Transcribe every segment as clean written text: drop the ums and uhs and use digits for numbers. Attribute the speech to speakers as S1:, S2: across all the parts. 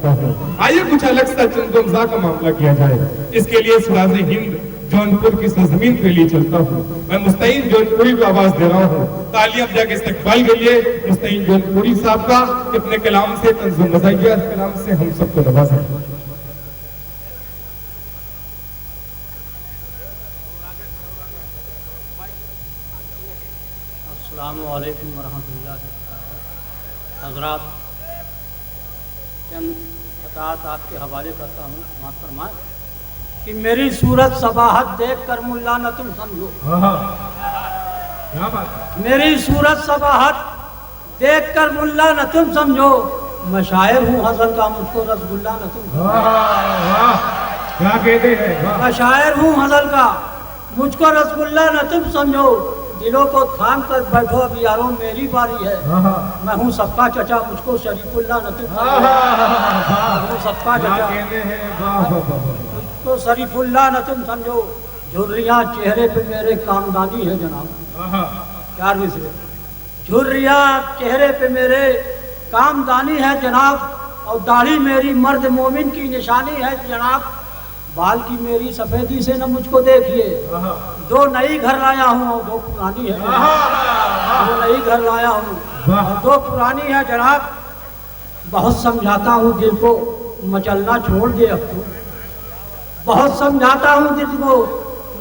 S1: چاہتا ہوں. آئیے کچھ الگ سا چند امزا کا معاملہ کیا جائے. اس کے لیے سراز ہند جونپور کی سرزمین کے لیے چلتا ہوں. میں مستعین جونپوری کو آواز دے رہا ہوں. تالیاں بجا کے استقبال کے لیے مستعین جونپوری صاحب کا اپنے کلام سے طنز و مزاحیہ کلام سے ہم سب کو نوازیں.
S2: السلام علیکم ورحمۃ اللہ وبرکاتہ. حضرات چند قطعات آپ کے حوالے کرتا ہوں. سماعت فرمائیں کہ میری صورت صباحت دیکھ کر ملا نہ تم سمجھو. میری صورت صباحت دیکھ کر ملا نہ تم سمجھو. میں شاعر ہوں حسن کا مجھ کو رسگلہ نہ تم سمجھو.
S1: کیا کہتے ہیں؟
S2: میں شاعر ہوں حسن کا مجھ کو رسگلہ نہ تم سمجھو. دلوں کو تھام کر بیٹھو اب یاروں میری باری ہے. میں ہوں سب کا چچا مجھ کو شریف اللہ نہ تم سمجھو. میں ہوں سب کا چچا مجھ کو شریف اللہ نہ تم سمجھو. جھریاں چہرے پہ میرے کامدانی ہے جناب. چار مصرے. جھریاں چہرے پہ میرے کامدانی ہے جناب. اور داڑھی میری مرد مومن کی نشانی ہے جناب. بال کی میری سفیدی سے نہ مجھ کو دیکھیے. دو نئی گھر لایا ہوں اور دو پرانی ہے. دو نئی گھر لایا ہوں اور دو پرانی ہے جناب. بہت سمجھاتا ہوں دل کو مچلنا چھوڑ دے اب تو. بہت سمجھاتا ہوں دل کو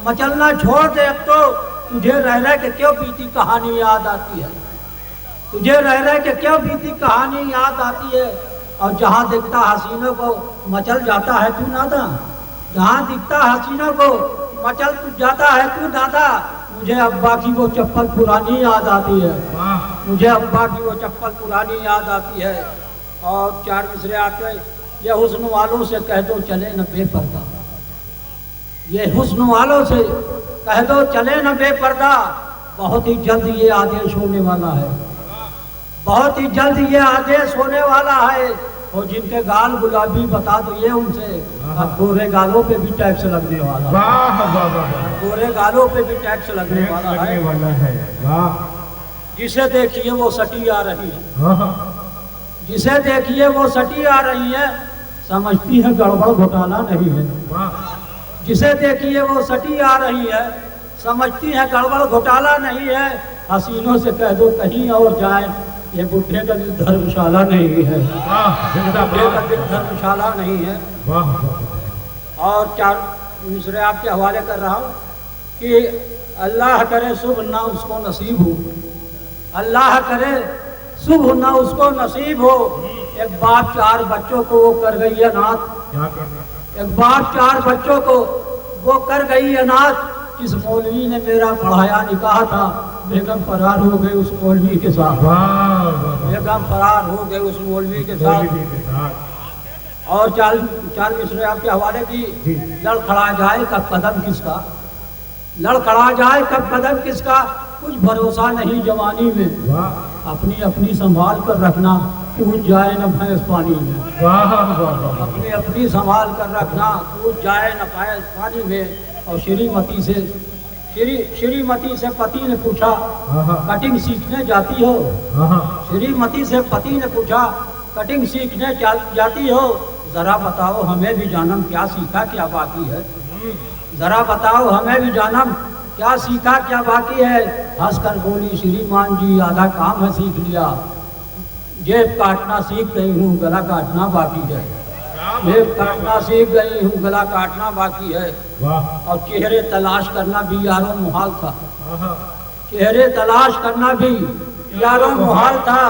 S2: مچلنا چھوڑ دے اب تو. تجھے رہ رہ کے کیوں بیتی کہانی یاد آتی ہے. تجھے رہ رہ کے کیوں بیتی کہانی یاد آتی ہے. اور جہاں دکھتا حسینوں کو مچل جاتا ہے تو ناداں. جہاں دکھتا حسینوں کو مچل جاتا ہے تو دادا. مجھے ابا کی وہ چپل پرانی یاد آتی ہے. مجھے ابا کی وہ چپل پرانی یاد آتی ہے. اور چار مصرے آتے یہ حسن والوں سے کہہ دو چلے نہ بے پردہ. یہ حسن والوں سے کہہ دو چلے نہ بے پردہ. بہت ہی جلد یہ آدیش ہونے والا ہے. بہت ہی جلد یہ آدیش ہونے والا ہے. اور جن کے گال گلابی بتا دو یہ ان سے اب گورے گالوں پہ بھی ٹیکس لگنے والا ہے. گورے گالوں پہ بھی ٹیکس لگنے والا ہے. جسے دیکھیے وہ سٹی آ رہی ہے. جسے دیکھیے وہ سٹی آ رہی ہے. سمجھتی ہے گڑبڑ گھوٹالا نہیں ہے. جسے دیکھیے وہ سٹی آ رہی ہے. سمجھتی ہے گڑبڑ گھوٹالا نہیں ہے. حسینوں سے کہہ دو کہیں اور جائیں. یہ بڈھے کا دل دھرمشالہ نہیں ہے. بڈھے کا دل دھرمشالہ نہیں ہے. اور چار مصرے آپ کے حوالے کر رہا ہوں کہ اللہ کرے صبح نہ اس کو نصیب ہو. اللہ کرے صبح نہ اس کو نصیب ہو. ایک باپ چار بچوں کو وہ کر گئی انات. ایک باپ چار بچوں کو وہ کر گئی انات. جس مولوی نے میرا پڑھایا نکاح تھا بیگم فرار ہو گئے اس مولوی کے ساتھ. بیگم فرار ہو گئے اس مولوی کے ساتھ. اور چار مصرے آپ کے حوالے کی. لڑکھڑا جائے کب قدم کس کا. لڑکھڑا جائے کب قدم کس کا. کچھ بھروسہ نہیں جوانی میں. اپنی اپنی سنبھال کر رکھنا ٹوٹ جائے نہ بھینس پانی میں. اپنی اپنی سنبھال کر رکھنا ٹوٹ جائے نہ بھینس پانی میں. اور شریمتی سے پتی نے پوچھا کٹنگ سیکھنے جاتی ہو. شریمتی سے پتی نے پوچھا کٹنگ سیکھنے جاتی ہو. ذرا بتاؤ ہمیں بھی جانم کیا سیکھا کیا باقی ہے. ذرا بتاؤ ہمیں بھی جانم کیا سیکھا کیا باقی ہے. ہنس کر بولی شریمان جی آدھا کام ہے سیکھ لیا. جیب کاٹنا سیکھ گئی ہوں گلا کاٹنا باقی ہے. جیب کاٹنا سیکھ گئی ہوں گلا کاٹنا باقی ہے. اور چہرے تلاش کرنا بھی یاروں محال تھا. چہرے تلاش کرنا بھی یاروں محال تھا.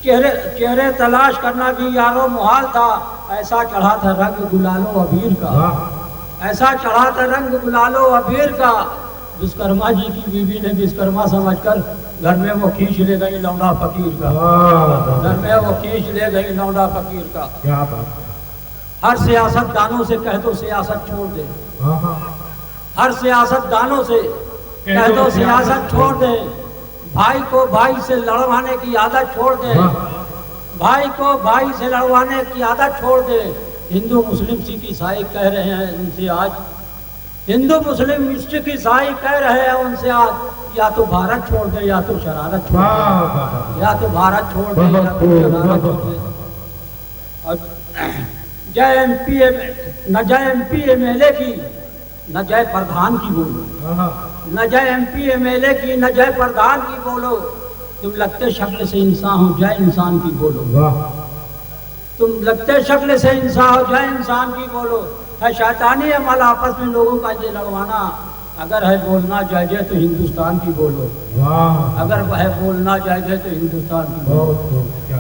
S2: چہرے تلاش کرنا بھی یاروں محال تھا. ایسا چڑھا تھا رنگ گلالو ابیر کا. ایسا چڑھا تھا رنگ گلالو ابیر کا. وشکرما جی کی بیوی نے وشکرما سمجھ کر گھر میں وہ کھینچ لے گئی لونڈا فقیر کا. گھر میں وہ کھینچ لے گئی لونڈا فقیر کا. ہر سیاست دانوں سے کہہ دو سیاست چھوڑ دے. ہر سیاست دانوں سے کہہ دو سیاست چھوڑ دے. بھائی کو بھائی سے لڑوانے کی عادت چھوڑ دے. بھائی کو بھائی سے لڑوانے کی عادت چھوڑ دے. ہندو مسلم سکھ عیسائی کہہ رہے ہیں ان سے آج. ہندو مسلم سکھ عیسائی کہہ رہے ہیں ان سے آج یا تو بھارت چھوڑ دے یا تو شرارت چھوڑ دے. یا تو بھارت چھوڑ دے یا تو شرارت چھوڑ دے. اور جے ایم پی نہ جے M P M L A کی نہ جے پردھان کی بولو، نہ جے M P M L A کی نہ جے پردھان کی بولو، تم لگتے شکل سے انسان ہو جے انسان کی بولو، تم لگتے شکل سے انسان ہو جے انسان کی بولو۔ ہے شیطانی عمل آپس میں لوگوں کا یہ لڑوانا، اگر ہے بولنا جائز ہے تو ہندوستان کی بولو، اگر ہے بولنا جائز ہے تو ہندوستان کی بولو۔